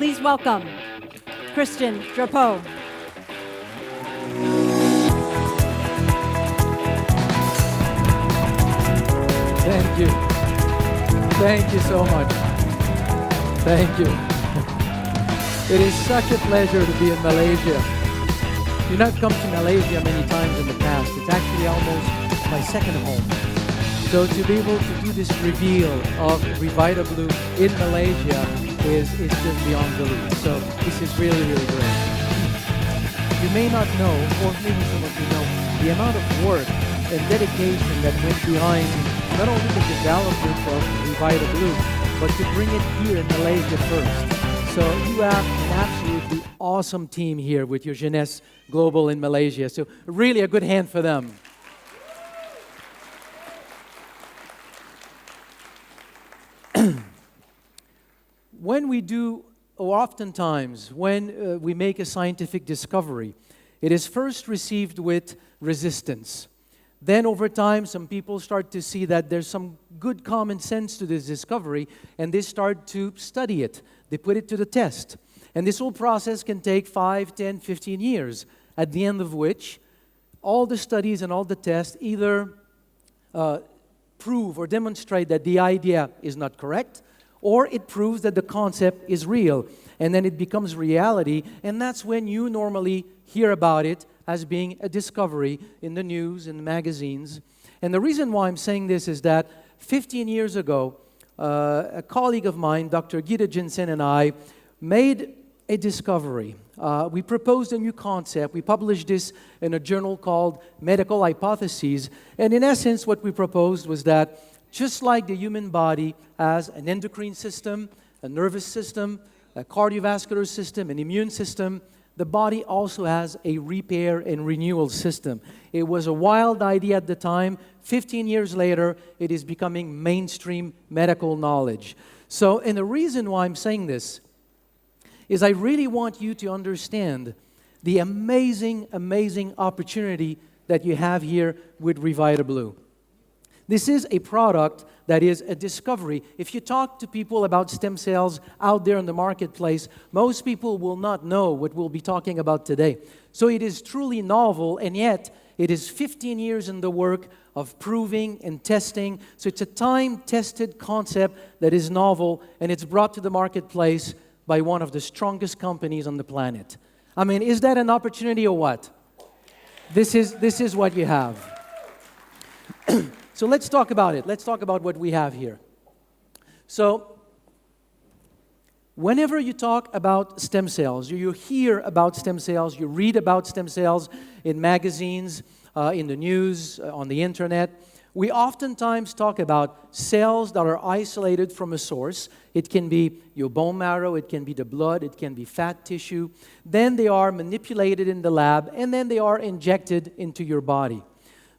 Please welcome Christian Drapeau. Thank you. Thank you so much. Thank you. It is such a pleasure to be in Malaysia. I've not come to Malaysia many times in the past. It's actually almost my second home. So to be able to do this reveal of Revita Blue in Malaysia is just beyond belief. So this is really, really great. You may not know, or maybe some of you know, the amount of work and dedication that went behind not only the development of Revita Blue, but to bring it here in Malaysia first. So you have an absolutely awesome team here with your Jeunesse Global in Malaysia. So really a good hand for them. When we do, or oftentimes, when we make a scientific discovery, it is first received with resistance. Then over time, some people start to see that there's some good common sense to this discovery, and they start to study it. They put it to the test. And this whole process can take 5, 10, 15 years, at the end of which all the studies and all the tests either prove or demonstrate that the idea is not correct, or it proves that the concept is real, and then it becomes reality, and that's when you normally hear about it as being a discovery in the news and magazines. And the reason why I'm saying this is that 15 years ago, a colleague of mine, Dr. Gita Jensen, and I made a discovery. We proposed a new concept. We published this in a journal called Medical Hypotheses, and in essence what we proposed was that just like the human body has an endocrine system, a nervous system, a cardiovascular system, an immune system, the body also has a repair and renewal system. It was a wild idea at the time. 15 years later, it is becoming mainstream medical knowledge. So, and the reason why I'm saying this is I really want you to understand the amazing, amazing opportunity that you have here with Revita Blue. This is a product that is a discovery. If you talk to people about stem cells out there in the marketplace, most people will not know what we'll be talking about today. So it is truly novel, and yet it is 15 years in the work of proving and testing. So it's a time-tested concept that is novel, and it's brought to the marketplace by one of the strongest companies on the planet. I mean, is that an opportunity or what? This is what you have. So let's talk about it. Let's talk about what we have here. So whenever you talk about stem cells, you hear about stem cells, you read about stem cells in magazines, in the news, on the internet, we oftentimes talk about cells that are isolated from a source. It can be your bone marrow, it can be the blood, it can be fat tissue. Then they are manipulated in the lab, and then they are injected into your body.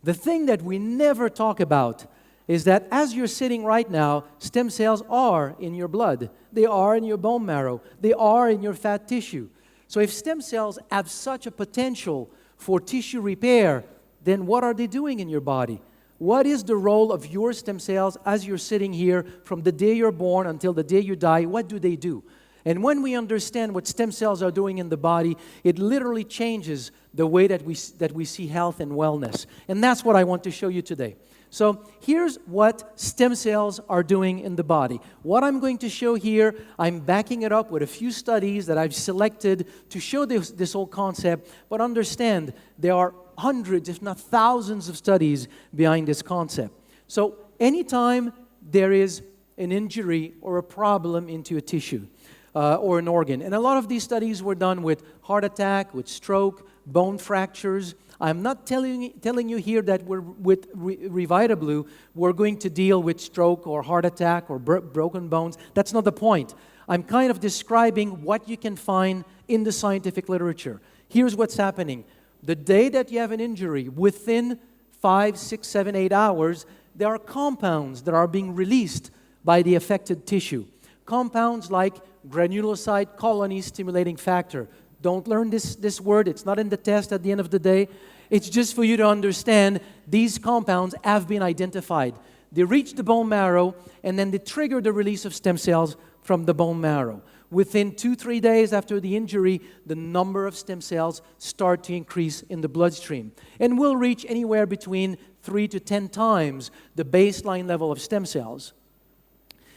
The thing that we never talk about is that as you're sitting right now, stem cells are in your blood. They are in your bone marrow. They are in your fat tissue. So if stem cells have such a potential for tissue repair, then what are they doing in your body? What is the role of your stem cells as you're sitting here from the day you're born until the day you die? What do they do? And when we understand what stem cells are doing in the body, it literally changes the way that we see health and wellness. And that's what I want to show you today. So here's what stem cells are doing in the body. What I'm going to show here, I'm backing it up with a few studies that I've selected to show this whole concept. But understand, there are hundreds, if not thousands of studies behind this concept. So anytime there is an injury or a problem into a tissue, or an organ. And a lot of these studies were done with heart attack, with stroke, bone fractures. I'm not telling you here that with Revita Blue, we're going to deal with stroke or heart attack or broken bones. That's not the point. I'm kind of describing what you can find in the scientific literature. Here's what's happening. The day that you have an injury, within 5, 6, 7, 8 hours, there are compounds that are being released by the affected tissue. Compounds like granulocyte colony stimulating factor. Don't learn this word. It's not in the test at the end of the day. It's just for you to understand these compounds have been identified. They reach the bone marrow, and then they trigger the release of stem cells from the bone marrow. within 2-3 days after the injury, the number of stem cells start to increase in the bloodstream and will reach anywhere between 3 to 10 times the baseline level of stem cells.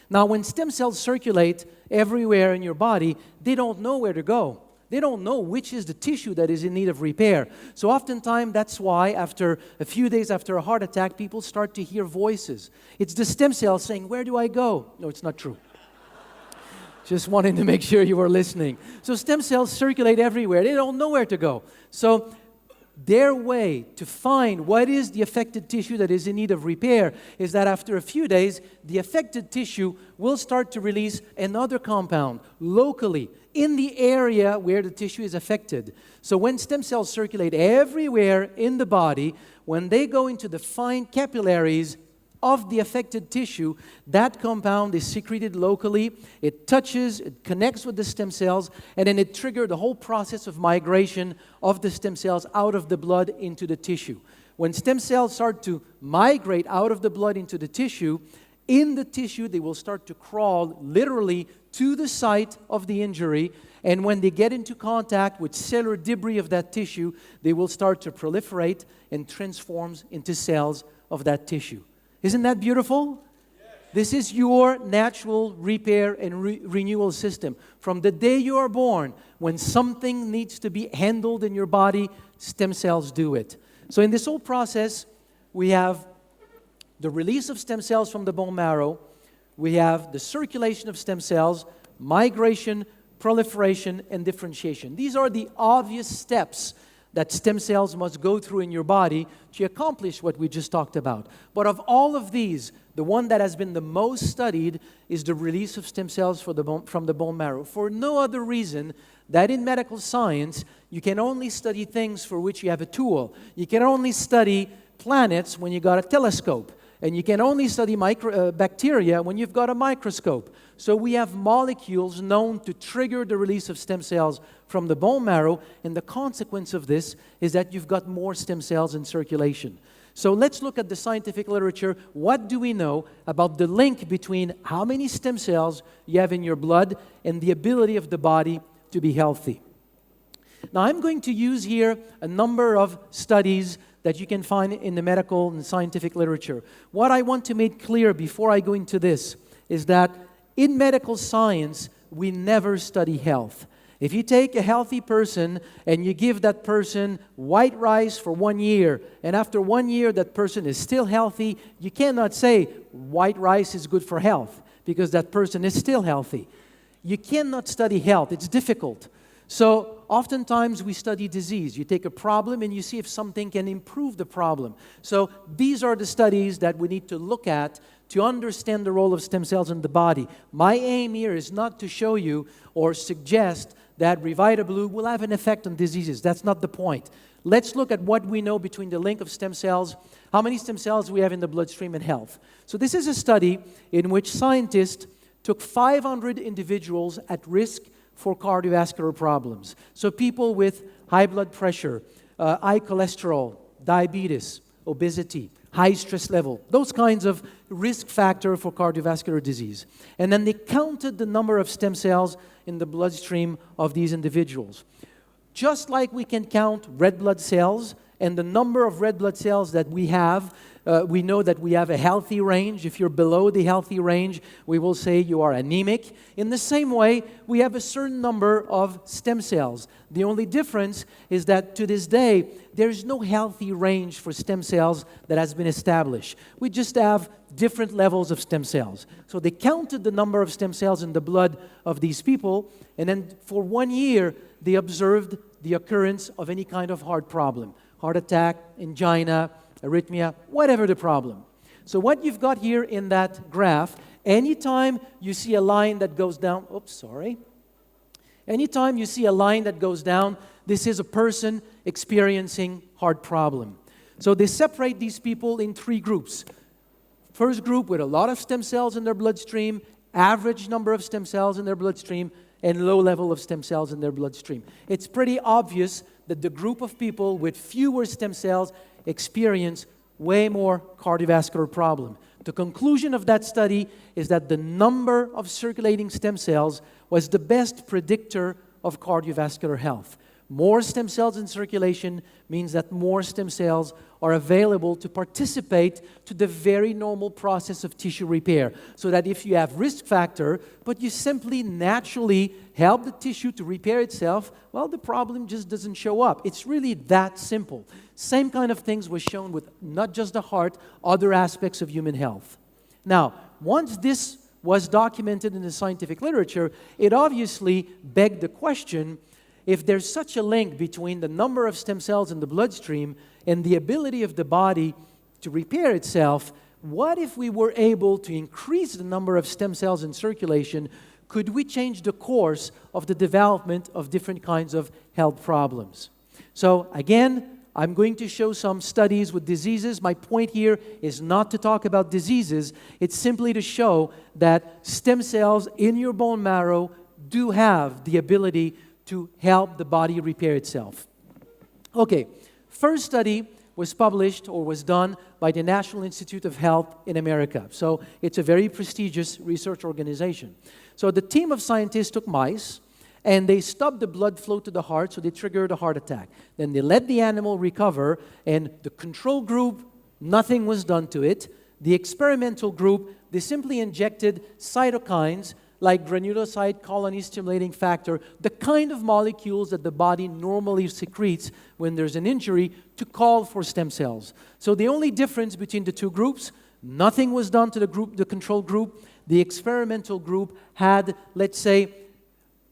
Now, when stem cells circulate everywhere in your body, they don't know where to go. They don't know which is the tissue that is in need of repair. So oftentimes, that's why after a few days after a heart attack, people start to hear voices. It's the stem cells saying, "Where do I go?" No, it's not true. Just wanting to make sure you were listening. So stem cells circulate everywhere. They don't know where to go. So their way to find what is the affected tissue that is in need of repair is that after a few days, the affected tissue will start to release another compound locally in the area where the tissue is affected. So when stem cells circulate everywhere in the body, when they go into the fine capillaries of the affected tissue, that compound is secreted locally, it touches, it connects with the stem cells, and then it triggers the whole process of migration of the stem cells out of the blood into the tissue. When stem cells start to migrate out of the blood into the tissue, in the tissue they will start to crawl literally to the site of the injury, and when they get into contact with cellular debris of that tissue, they will start to proliferate and transform into cells of that tissue. Isn't that beautiful? Yes. This is your natural repair and renewal system. From the day you are born, when something needs to be handled in your body, stem cells do it. So in this whole process, we have the release of stem cells from the bone marrow, we have the circulation of stem cells, migration, proliferation, and differentiation. These are the obvious steps that stem cells must go through in your body to accomplish what we just talked about. But of all of these, the one that has been the most studied is the release of stem cells from the bone marrow. For no other reason that in medical science, you can only study things for which you have a tool. You can only study planets when you got a telescope. And you can only study bacteria when you've got a microscope. So we have molecules known to trigger the release of stem cells from the bone marrow, and the consequence of this is that you've got more stem cells in circulation. So let's look at the scientific literature. What do we know about the link between how many stem cells you have in your blood and the ability of the body to be healthy? Now, I'm going to use here a number of studies that you can find in the medical and scientific literature. What I want to make clear before I go into this is that in medical science, we never study health. If you take a healthy person and you give that person white rice for 1 year, and after 1 year that person is still healthy, you cannot say white rice is good for health because that person is still healthy. You cannot study health. It's difficult. So oftentimes we study disease. You take a problem and you see if something can improve the problem. So these are the studies that we need to look at to understand the role of stem cells in the body. My aim here is not to show you or suggest that Revita Blue will have an effect on diseases. That's not the point. Let's look at what we know between the link of stem cells, how many stem cells we have in the bloodstream, and health. So this is a study in which scientists took 500 individuals at risk for cardiovascular problems. So people with high blood pressure, high cholesterol, diabetes, obesity, high stress level, those kinds of risk factor for cardiovascular disease. And then they counted the number of stem cells in the bloodstream of these individuals. Just like we can count red blood cells and the number of red blood cells that we have, we know that we have a healthy range. If you're below the healthy range, we will say you are anemic. In the same way, we have a certain number of stem cells. The only difference is that to this day, there's no healthy range for stem cells that has been established. We just have different levels of stem cells. So they counted the number of stem cells in the blood of these people, and then for 1 year, they observed the occurrence of any kind of heart problem. Heart attack, angina, arrhythmia, whatever the problem. So what you've got here in that graph, anytime you see a line that goes down, anytime you see a line that goes down, this is a person experiencing heart problem. So they separate these people in 3 groups. First group with a lot of stem cells in their bloodstream, average number of stem cells in their bloodstream, and low level of stem cells in their bloodstream. It's pretty obvious that the group of people with fewer stem cells experience way more cardiovascular problem. The conclusion of that study is that the number of circulating stem cells was the best predictor of cardiovascular health. More stem cells in circulation means that more stem cells are available to participate to the very normal process of tissue repair. So that if you have risk factor, but you simply naturally help the tissue to repair itself, well, the problem just doesn't show up. It's really that simple. Same kind of things was shown with not just the heart, other aspects of human health. Now, once this was documented in the scientific literature, it obviously begged the question, if there's such a link between the number of stem cells in the bloodstream and the ability of the body to repair itself, what if we were able to increase the number of stem cells in circulation? Could we change the course of the development of different kinds of health problems? So again, I'm going to show some studies with diseases. My point here is not to talk about diseases. It's simply to show that stem cells in your bone marrow do have the ability to help the body repair itself. Okay, first study was published or was done by the National Institute of Health in America. So it's a very prestigious research organization. So the team of scientists took mice and they stopped the blood flow to the heart, so they triggered a heart attack. Then they let the animal recover, and the control group, nothing was done to it. The experimental group, they simply injected cytokines like granulocyte colony stimulating factor, the kind of molecules that the body normally secretes when there's an injury to call for stem cells. So the only difference between the two groups, nothing was done to the control group. The experimental group had, let's say,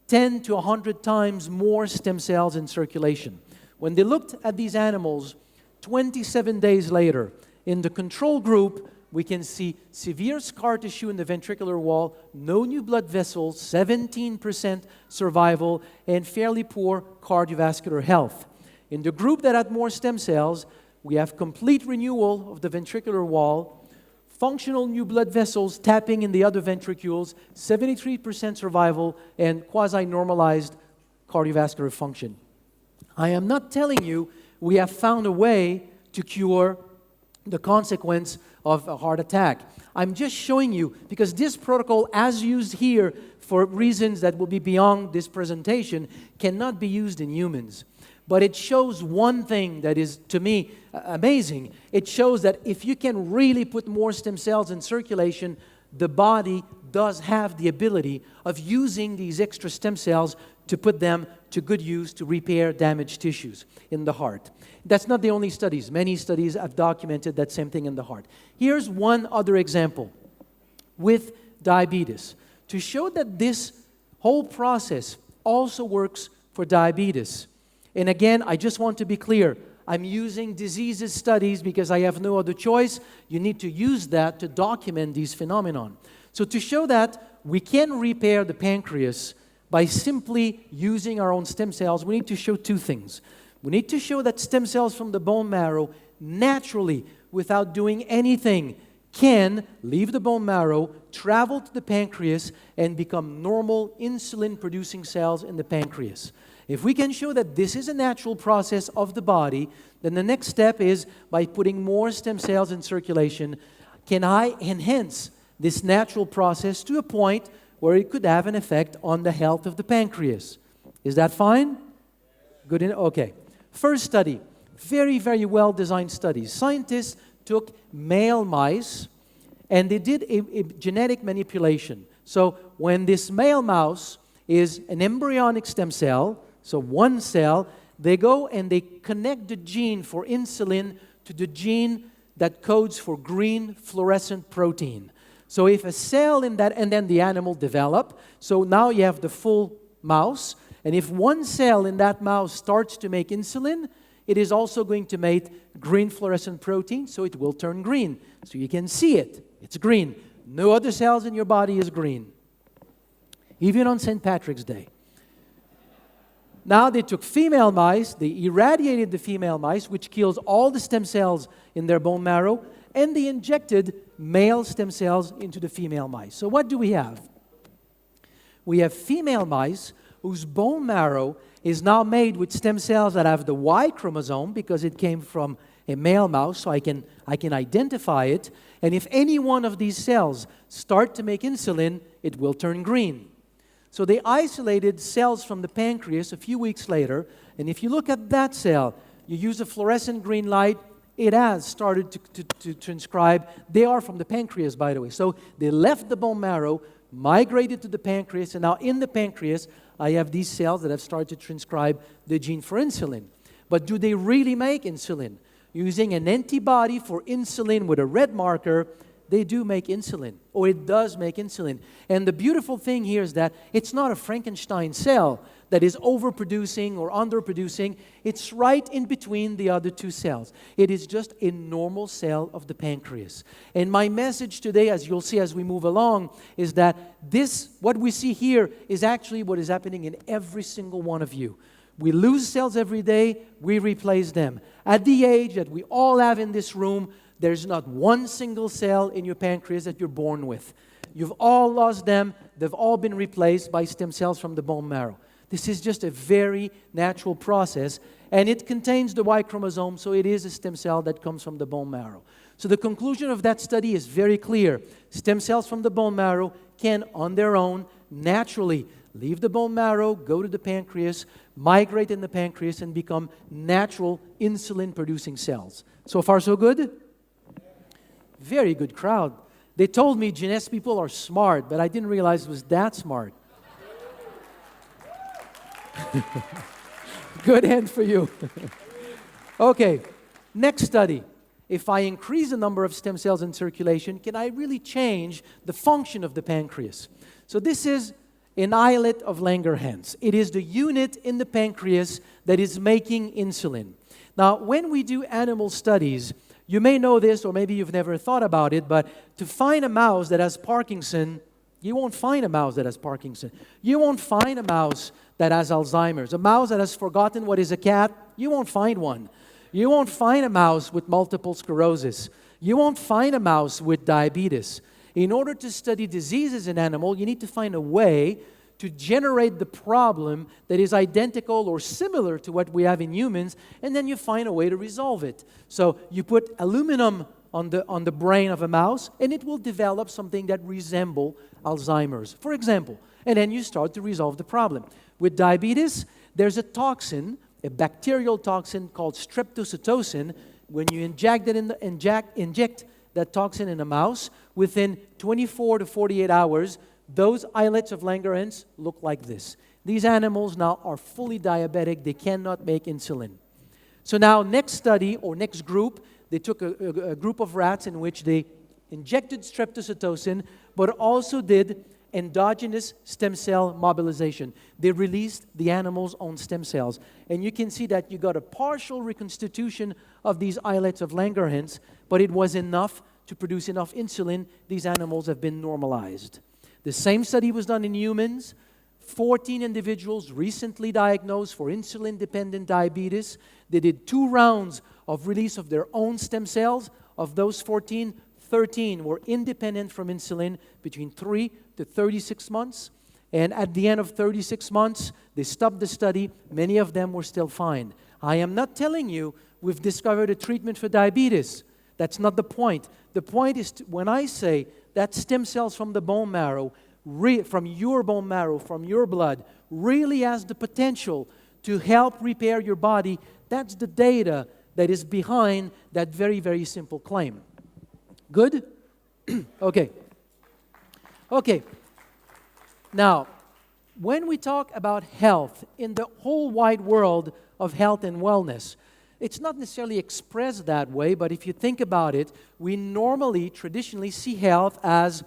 10 to 100 times more stem cells in circulation. When they looked at these animals 27 days later, in the control group, we can see severe scar tissue in the ventricular wall, no new blood vessels, 17% survival, and fairly poor cardiovascular health. In the group that had more stem cells, we have complete renewal of the ventricular wall, functional new blood vessels tapping in the other ventricles, 73% survival, and quasi-normalized cardiovascular function. I am not telling you we have found a way to cure the consequence of a heart attack. I'm just showing you, because this protocol, as used here for reasons that will be beyond this presentation, cannot be used in humans. But it shows one thing that is, to me, amazing. It shows that if you can really put more stem cells in circulation, the body does have the ability of using these extra stem cells to put them to good use to repair damaged tissues in the heart. That's not the only studies. Many studies have documented that same thing in the heart. Here's one other example with diabetes to show that this whole process also works for diabetes. And again, I just want to be clear. I'm using diseases studies because I have no other choice. You need to use that to document these phenomenon. So to show that we can repair the pancreas by simply using our own stem cells, we need to show two things. We need to show that stem cells from the bone marrow naturally, without doing anything, can leave the bone marrow, travel to the pancreas, and become normal insulin-producing cells in the pancreas. If we can show that this is a natural process of the body, then the next step is, by putting more stem cells in circulation, can I enhance this natural process to a point where it could have an effect on the health of the pancreas? Is that fine? Good enough? Okay. First study, very, very well-designed studies. Scientists took male mice and they did a genetic manipulation. So when this male mouse is an embryonic stem cell, so one cell, they go and they connect the gene for insulin to the gene that codes for green fluorescent protein. So if a cell in that, and then the animal develop, so now you have the full mouse, and if one cell in that mouse starts to make insulin, it is also going to make green fluorescent protein, so it will turn green. So you can see it. It's green. No other cells in your body is green. Even on St. Patrick's Day. Now they took female mice, they irradiated the female mice, which kills all the stem cells in their bone marrow, and they injected male stem cells into the female mice. So what do we have? We have female mice whose bone marrow is now made with stem cells that have the Y chromosome because it came from a male mouse, so I can identify it. And if any one of these cells start to make insulin, it will turn green. So they isolated cells from the pancreas a few weeks later, and if you look at that cell, you use a fluorescent green light, it has started to transcribe. They are from the pancreas, by the way. So they left the bone marrow, migrated to the pancreas, and now in the pancreas, I have these cells that have started to transcribe the gene for insulin. But do they really make insulin? Using an antibody for insulin with a red marker, they do make insulin, or it does make insulin. And the beautiful thing here is that it's not a Frankenstein cell that is overproducing or underproducing. It's right in between the other two cells. It is just a normal cell of the pancreas. And my message today, as you'll see as we move along, is that what we see here is actually what is happening in every single one of you. We lose cells every day, we replace them. At the age that we all have in this room, there's not one single cell in your pancreas that you're born with. You've all lost them. They've all been replaced by stem cells from the bone marrow. This is just a very natural process, and it contains the Y chromosome, so it is a stem cell that comes from the bone marrow. So the conclusion of that study is very clear. Stem cells from the bone marrow can, on their own, naturally leave the bone marrow, go to the pancreas, migrate in the pancreas, and become natural insulin-producing cells. So far, so good? Very good crowd. They told me Jeunesse people are smart, but I didn't realize it was that smart. Good hand for you. Okay, next study. If I increase the number of stem cells in circulation, can I really change the function of the pancreas? So this is an islet of Langerhans. It is the unit in the pancreas that is making insulin. Now, when we do animal studies, you may know this, or maybe you've never thought about it, but to find a mouse that has Parkinson, you won't find a mouse that has Parkinson. You won't find a mouse that has Alzheimer's. A mouse that has forgotten what is a cat, you won't find one. You won't find a mouse with multiple sclerosis. You won't find a mouse with diabetes. In order to study diseases in animals, you need to find a way to generate the problem that is identical or similar to what we have in humans, and then you find a way to resolve it. So you put aluminum on the brain of a mouse, and it will develop something that resembles Alzheimer's, for example. And then you start to resolve the problem. With diabetes, there's a toxin, a bacterial toxin called streptozotocin. When you inject that toxin in a mouse, within 24 to 48 hours, those islets of Langerhans look like this. These animals now are fully diabetic. They cannot make insulin. So now, next study, or next group, they took a group of rats in which they injected streptozotocin, but also did endogenous stem cell mobilization. They released the animal's own stem cells. And you can see that you got a partial reconstitution of these islets of Langerhans, but it was enough to produce enough insulin. These animals have been normalized. The same study was done in humans. 14 individuals recently diagnosed for insulin-dependent diabetes. They did 2 rounds of release of their own stem cells. Of those 14, 13 were independent from insulin between 3 to 36 months. And at the end of 36 months, they stopped the study. Many of them were still fine. I am not telling you we've discovered a treatment for diabetes. That's not the point. The point is when I say that stem cells from the bone marrow, from your bone marrow, from your blood, really has the potential to help repair your body, that's the data that is behind that very, very simple claim. Good? Okay. Okay. Now, when we talk about health in the whole wide world of health and wellness, it's not necessarily expressed that way, but if you think about it, we normally, traditionally see health as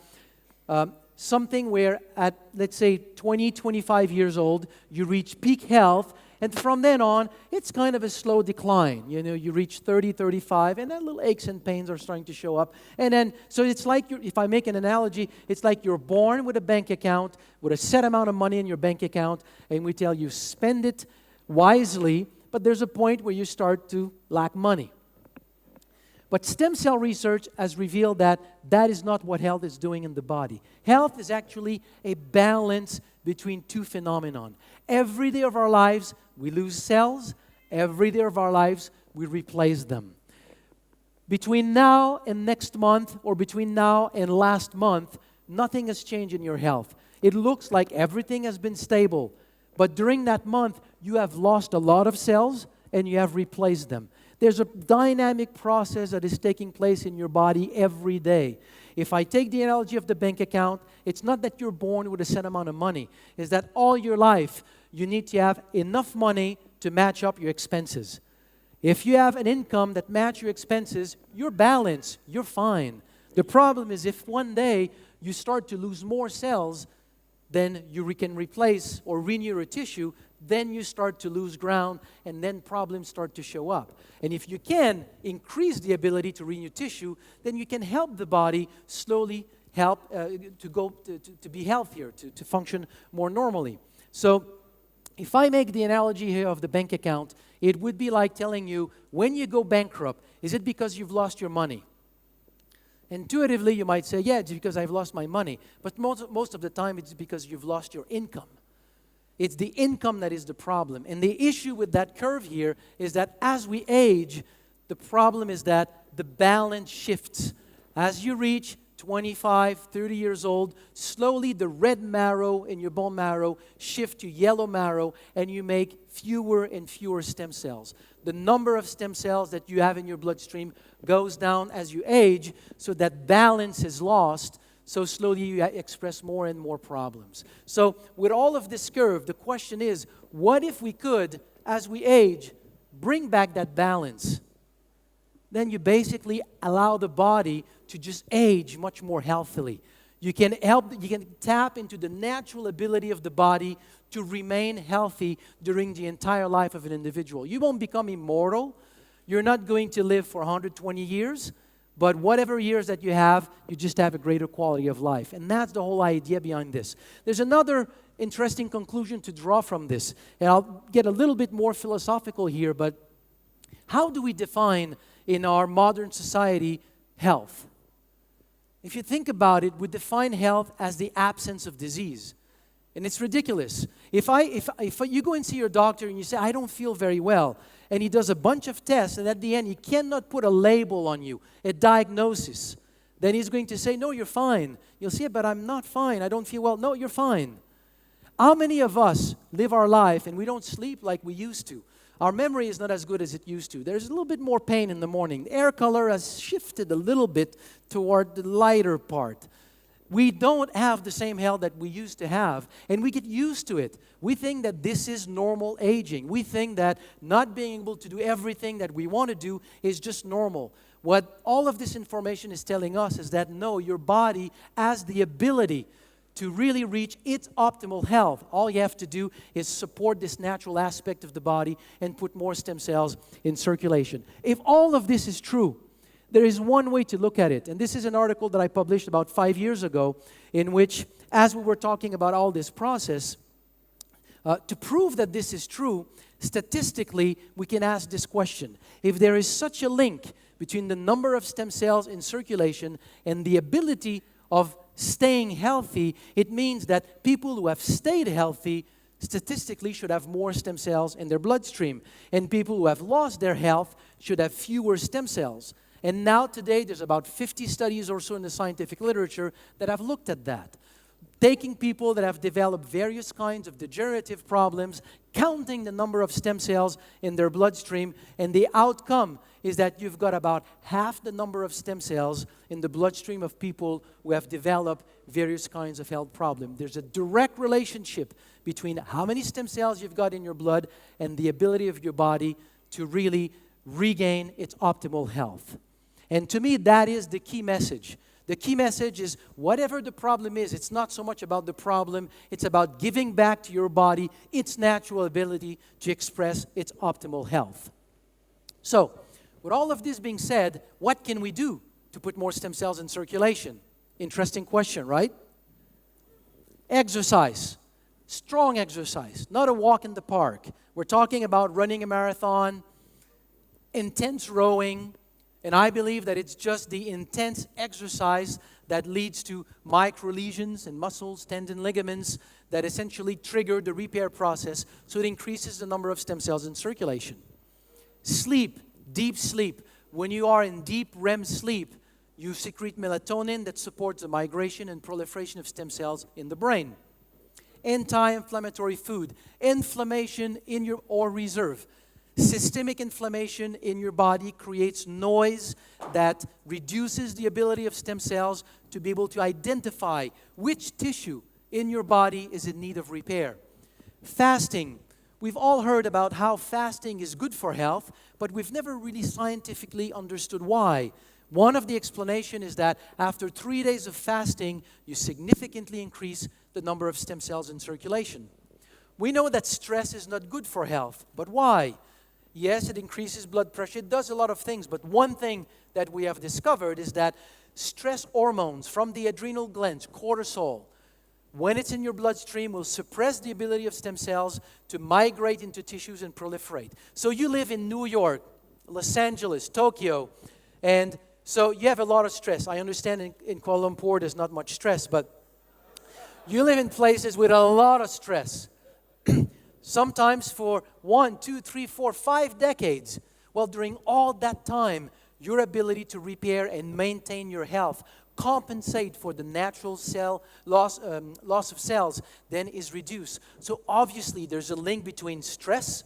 something where at, let's say, 20, 25 years old, you reach peak health, and from then on, it's kind of a slow decline. You know, you reach 30, 35, and then little aches and pains are starting to show up. And then, so it's like, if I make an analogy, it's like you're born with a bank account, with a set amount of money in your bank account, and we tell you spend it wisely, but there's a point where you start to lack money. But stem cell research has revealed that that is not what health is doing in the body. Health is actually a balance between 2 phenomena. Every day of our lives, we lose cells. Every day of our lives, we replace them. between now and next month, or between now and last month, nothing has changed in your health. It looks like everything has been stable. But during that month, you have lost a lot of cells and you have replaced them. There's a dynamic process that is taking place in your body every day. If I take the analogy of the bank account, it's not that you're born with a set amount of money. It's that all your life, you need to have enough money to match up your expenses. If you have an income that matches your expenses, you're balanced, you're fine. The problem is if one day you start to lose more cells than you can replace or renew your tissue, then you start to lose ground, and then problems start to show up. And if you can increase the ability to renew tissue, then you can help the body slowly help to be healthier, to function more normally. So if I make the analogy here of the bank account, it would be like telling you, when you go bankrupt, is it because you've lost your money? Intuitively, you might say, yeah, it's because I've lost my money. But most of the time, it's because you've lost your income. It's the income that is the problem. And the issue with that curve here is that as we age, the problem is that the balance shifts. As you reach 25, 30 years old, slowly the red marrow in your bone marrow shift to yellow marrow, and you make fewer and fewer stem cells. The number of stem cells that you have in your bloodstream goes down as you age, so that balance is lost. So slowly you express more and more problems. So with all of this curve, the question is, what if we could, as we age, bring back that balance? Then you basically allow the body to just age much more healthily. You can tap into the natural ability of the body to remain healthy during the entire life of an individual. You won't become immortal. You're not going to live for 120 years. But whatever years that you just have a greater quality of life. And that's the whole idea behind this. There's another interesting conclusion to draw from this. And I'll get a little bit more philosophical here, but how do we define in our modern society health? If you think about it, we define health as the absence of disease. And it's ridiculous. If you go and see your doctor and you say, I don't feel very well, and he does a bunch of tests, and at the end, he cannot put a label on you, a diagnosis, then he's going to say, no, you're fine. You'll say, but I'm not fine. I don't feel well. No, you're fine. How many of us live our life and we don't sleep like we used to? Our memory is not as good as it used to. There's a little bit more pain in the morning. The air color has shifted a little bit toward the lighter part. We don't have the same health that we used to have, and we get used to it. We think that this is normal aging. We think that not being able to do everything that we want to do is just normal. What all of this information is telling us is that no, your body has the ability to really reach its optimal health. All you have to do is support this natural aspect of the body and put more stem cells in circulation. If all of this is true, there is one way to look at it, and this is an article that I published about 5 years ago, in which, as we were talking about all this process, to prove that this is true, statistically, we can ask this question. If there is such a link between the number of stem cells in circulation and the ability of staying healthy, it means that people who have stayed healthy statistically should have more stem cells in their bloodstream, and people who have lost their health should have fewer stem cells. And now today, there's about 50 studies or so in the scientific literature that have looked at that. Taking people that have developed various kinds of degenerative problems, counting the number of stem cells in their bloodstream, and the outcome is that you've got about half the number of stem cells in the bloodstream of people who have developed various kinds of health problems. There's a direct relationship between how many stem cells you've got in your blood and the ability of your body to really regain its optimal health. And to me, that is the key message. The key message is whatever the problem is, it's not so much about the problem, it's about giving back to your body its natural ability to express its optimal health. So, with all of this being said, what can we do to put more stem cells in circulation? Interesting question, right? Exercise. Strong exercise, not a walk in the park. We're talking about running a marathon, intense rowing, and I believe that it's just the intense exercise that leads to micro-lesions in muscles, tendon, ligaments that essentially trigger the repair process, so it increases the number of stem cells in circulation. Sleep, deep sleep. when you are in deep REM sleep, you secrete melatonin that supports the migration and proliferation of stem cells in the brain. Anti-inflammatory food, inflammation in your or reserve. Systemic inflammation in your body creates noise that reduces the ability of stem cells to be able to identify which tissue in your body is in need of repair. Fasting. We've all heard about how fasting is good for health, but we've never really scientifically understood why. One of the explanations is that after 3 days of fasting, you significantly increase the number of stem cells in circulation. We know that stress is not good for health, but why? Yes, it increases blood pressure. It does a lot of things, but one thing that we have discovered is that stress hormones from the adrenal glands, cortisol, when it's in your bloodstream, will suppress the ability of stem cells to migrate into tissues and proliferate. So you live in New York, Los Angeles, Tokyo, and so you have a lot of stress. I understand in Kuala Lumpur there's not much stress, but you live in places with a lot of stress. Sometimes for 1, 2, 3, 4, 5 decades. Well, during all that time, your ability to repair and maintain your health, compensate for the natural cell loss of cells, then is reduced. So obviously, there's a link between stress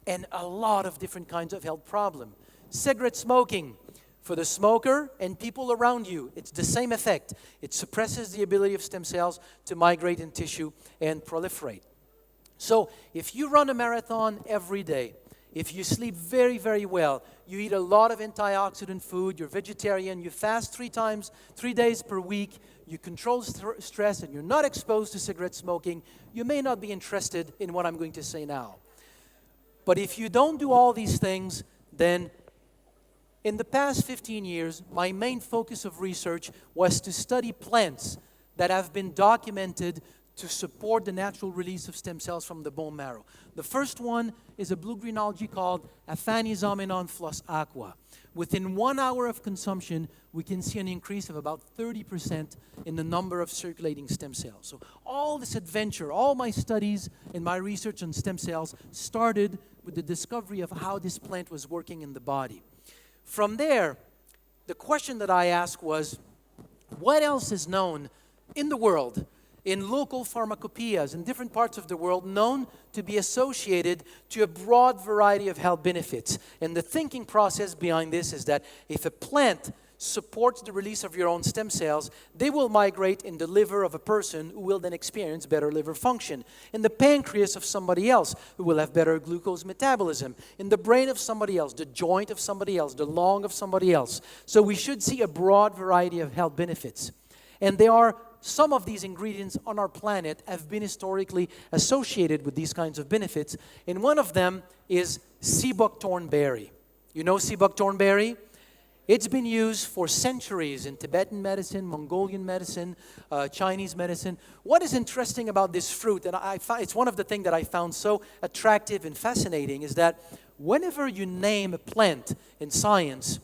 and a lot of different kinds of health problems. Cigarette smoking. For the smoker and people around you, it's the same effect. It suppresses the ability of stem cells to migrate in tissue and proliferate. So if you run a marathon every day, if you sleep very, very well, you eat a lot of antioxidant food, you're vegetarian, you fast 3 days per week, you control stress, and you're not exposed to cigarette smoking, you may not be interested in what I'm going to say now. But if you don't do all these things, then in the past 15 years, my main focus of research was to study plants that have been documented to support the natural release of stem cells from the bone marrow. The first one is a blue-green algae called Aphanisomnon flos aqua. Within 1 hour of consumption, we can see an increase of about 30% in the number of circulating stem cells. So all this adventure, all my studies and my research on stem cells started with the discovery of how this plant was working in the body. From there, the question that I asked was, what else is known in the world, in local pharmacopoeias in different parts of the world, known to be associated to a broad variety of health benefits? And the thinking process behind this is that if a plant supports the release of your own stem cells, they will migrate in the liver of a person who will then experience better liver function, in the pancreas of somebody else who will have better glucose metabolism, in the brain of somebody else, the joint of somebody else, the lung of somebody else. So we should see a broad variety of health benefits. And there are some of these ingredients on our planet have been historically associated with these kinds of benefits, and one of them is sea buckthorn berry. You know sea buckthorn berry? It's been used for centuries in Tibetan medicine, Mongolian medicine, Chinese medicine. What is interesting about this fruit, and it's one of the things that I found so attractive and fascinating, is that whenever you name a plant in science,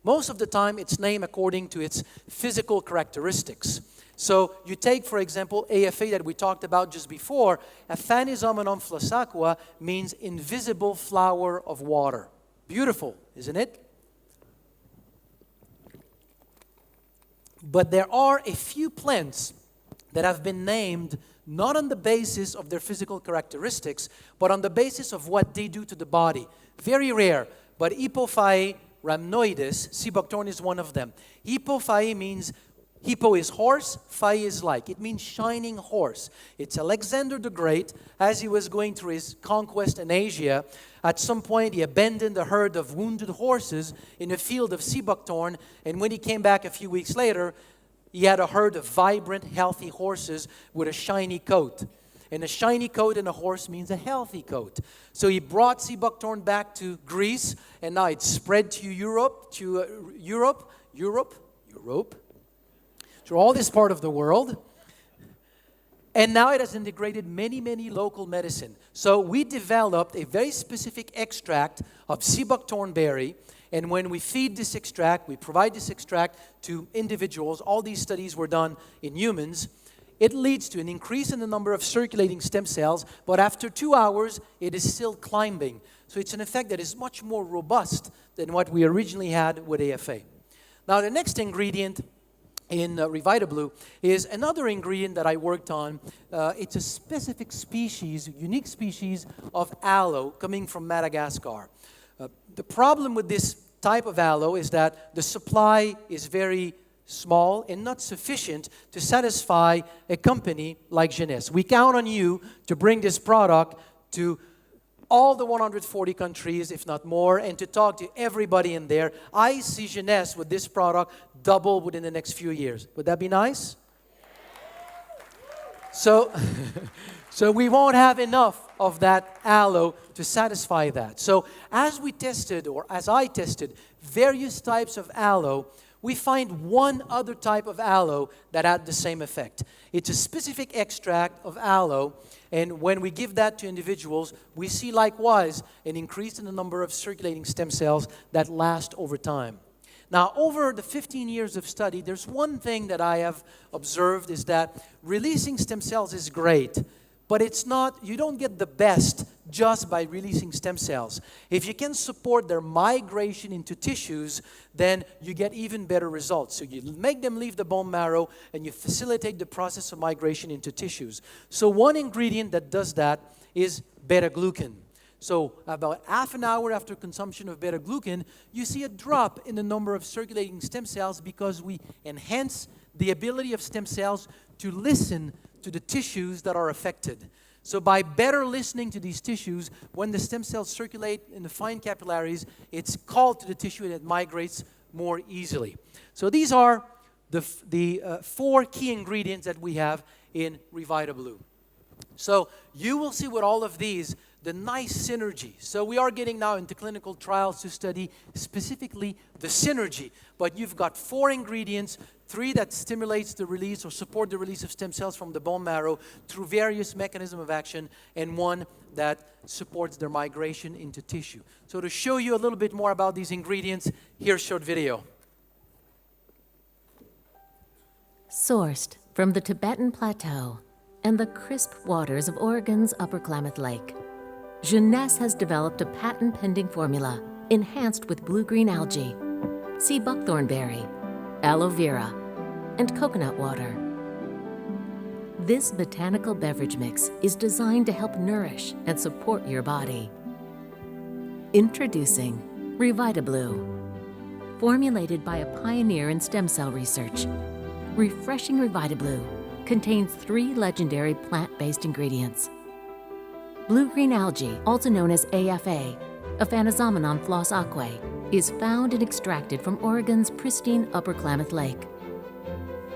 most of the time it's named according to its physical characteristics. So you take, for example, AFA that we talked about just before. Aphanisomnon flos aqua means invisible flower of water. Beautiful, isn't it? But there are a few plants that have been named not on the basis of their physical characteristics, but on the basis of what they do to the body. Very rare, but Hippophae rhamnoides, sea buckthorn is one of them. Hippophae means, hippo is horse, phae is like. It means shining horse. It's Alexander the Great, as he was going through his conquest in Asia. At some point, he abandoned a herd of wounded horses in a field of sea buckthorn, and when he came back a few weeks later, he had a herd of vibrant, healthy horses with a shiny coat. And a shiny coat in a horse means a healthy coat. So he brought sea buckthorn back to Greece, and now it's spread to Europe, through all this part of the world. And now it has integrated many, many local medicine. So we developed a very specific extract of sea buckthorn berry, and when we feed this extract, we provide this extract to individuals. All these studies were done in humans. it leads to an increase in the number of circulating stem cells, but after 2 hours, it is still climbing. So it's an effect that is much more robust than what we originally had with AFA. Now, the next ingredient in Revita Blue is another ingredient that I worked on. It's a specific species, unique species of aloe coming from Madagascar. The problem with this type of aloe is that the supply is very small and not sufficient to satisfy a company like Jeunesse. We count on you to bring this product to all the 140 countries, if not more, and to talk to everybody in there. I see Jeunesse with this product double within the next few years. Would that be nice? So, so we won't have enough of that aloe to satisfy that. So as we tested, or as I tested, various types of aloe, we find one other type of aloe that had the same effect. It's a specific extract of aloe, and when we give that to individuals, we see likewise an increase in the number of circulating stem cells that last over time. Now, over the 15 years of study, there's one thing that I have observed is that releasing stem cells is great, but it's not, you don't get the best just by releasing stem cells. If you can support their migration into tissues, then you get even better results. So you make them leave the bone marrow and you facilitate the process of migration into tissues. So one ingredient that does that is beta-glucan. So about half an hour after consumption of beta-glucan, you see a drop in the number of circulating stem cells because we enhance the ability of stem cells to listen to the tissues that are affected. So by better listening to these tissues, when the stem cells circulate in the fine capillaries, it's called to the tissue and it migrates more easily. So these are the four key ingredients that we have in Revita Blue. So you will see with all of these the nice synergy. So we are getting now into clinical trials to study specifically the synergy. But you've got 4 ingredients, 3 that stimulates the release or support the release of stem cells from the bone marrow through various mechanisms of action, and 1 that supports their migration into tissue. So to show you a little bit more about these ingredients, here's a short video. Sourced from the Tibetan Plateau and the crisp waters of Oregon's Upper Klamath Lake, Jeunesse has developed a patent-pending formula enhanced with blue-green algae, sea buckthornberry, aloe vera, and coconut water. This botanical beverage mix is designed to help nourish and support your body. Introducing Revita Blue. Formulated by a pioneer in stem cell research, refreshing Revita Blue contains 3 legendary plant-based ingredients. Blue-green algae, also known as AFA, Aphanizomenon floss aquae, is found and extracted from Oregon's pristine Upper Klamath Lake.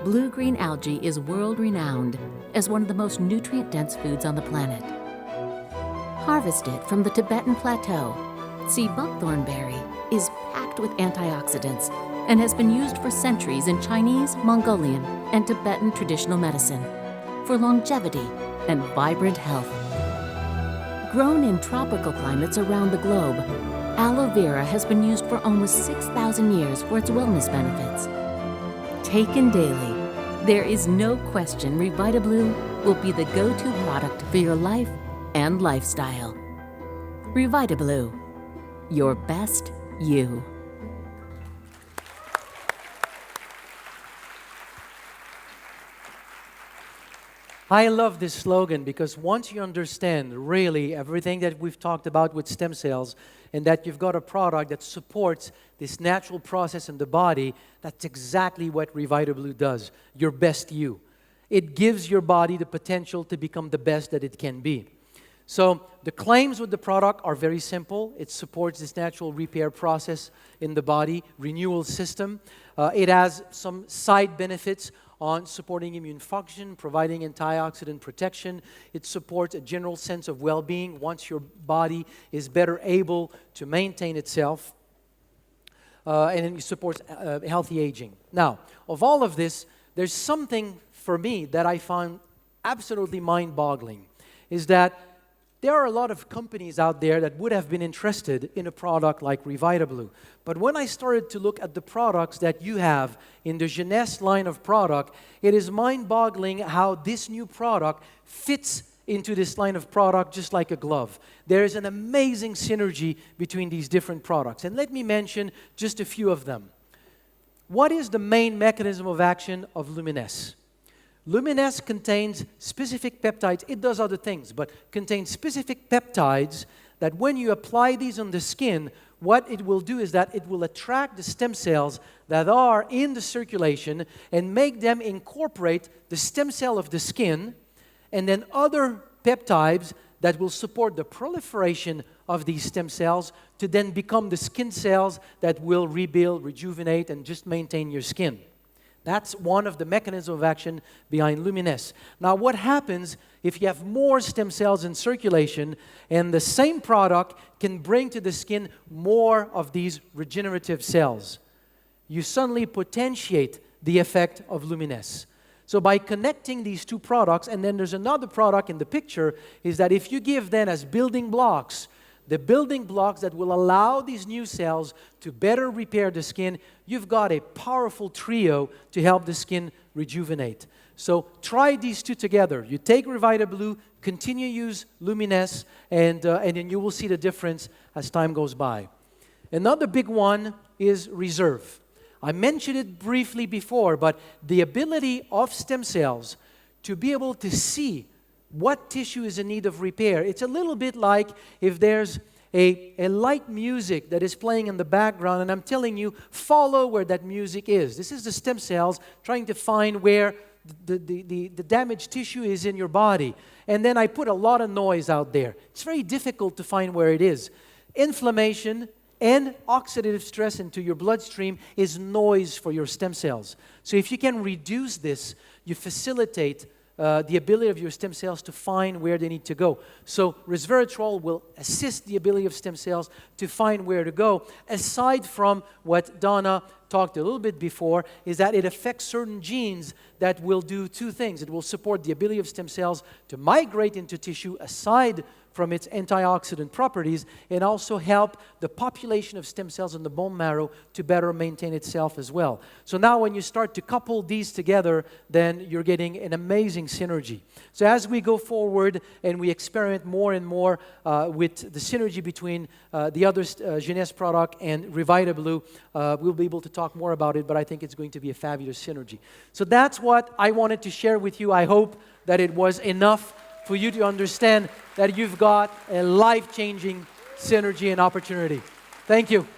Blue-green algae is world-renowned as one of the most nutrient-dense foods on the planet. Harvested from the Tibetan Plateau, sea buckthornberry is packed with antioxidants and has been used for centuries in Chinese, Mongolian, and Tibetan traditional medicine for longevity and vibrant health. Grown in tropical climates around the globe, aloe vera has been used for almost 6,000 years for its wellness benefits. Taken daily, there is no question Revita Blue will be the go-to product for your life and lifestyle. Revita Blue, your best you. I love this slogan because once you understand really everything that we've talked about with stem cells and that you've got a product that supports this natural process in the body, that's exactly what Revita Blue does, your best you. It gives your body the potential to become the best that it can be. So the claims with the product are very simple. It supports this natural repair process in the body, renewal system. It has some side benefits on supporting immune function, providing antioxidant protection. It supports a general sense of well-being once your body is better able to maintain itself. And it supports healthy aging. Now, of all of this, there's something for me that I find absolutely mind-boggling, is that there are a lot of companies out there that would have been interested in a product like Revita Blue. But when I started to look at the products that you have in the Jeunesse line of product, it is mind-boggling how this new product fits into this line of product just like a glove. There is an amazing synergy between these different products. And let me mention just a few of them. What is the main mechanism of action of Luminesse? Luminesse contains specific peptides. It does other things, but contains specific peptides that when you apply these on the skin, what it will do is that it will attract the stem cells that are in the circulation and make them incorporate the stem cell of the skin, and then other peptides that will support the proliferation of these stem cells to then become the skin cells that will rebuild, rejuvenate, and just maintain your skin. That's one of the mechanisms of action behind Luminesse. Now, what happens if you have more stem cells in circulation and the same product can bring to the skin more of these regenerative cells? You suddenly potentiate the effect of Luminesse. So by connecting these two products, and then there's another product in the picture, is that if you give then as building blocks, the building blocks that will allow these new cells to better repair the skin, you've got a powerful trio to help the skin rejuvenate. So try these two together. You take Revita Blue, continue use Luminesse, and then you will see the difference as time goes by. Another big one is Reserve. I mentioned it briefly before, but the ability of stem cells to be able to see what tissue is in need of repair. It's a little bit like if there's a light music that is playing in the background, and I'm telling you, follow where that music is. This is the stem cells trying to find where the damaged tissue is in your body. And then I put a lot of noise out there. It's very difficult to find where it is. Inflammation and oxidative stress into your bloodstream is noise for your stem cells. So if you can reduce this, you facilitate the ability of your stem cells to find where they need to go. So resveratrol will assist the ability of stem cells to find where to go. Aside from what Donna talked a little bit before, is that it affects certain genes that will do two things. It will support the ability of stem cells to migrate into tissue aside from its antioxidant properties, and also help the population of stem cells in the bone marrow to better maintain itself as well. So now when you start to couple these together, then you're getting an amazing synergy. So as we go forward and we experiment more and more with the synergy between the other Jeunesse product and Revita Blue, we'll be able to talk more about it, but I think it's going to be a fabulous synergy. So that's what I wanted to share with you. I hope that it was enough for you to understand that you've got a life-changing synergy and opportunity. Thank you.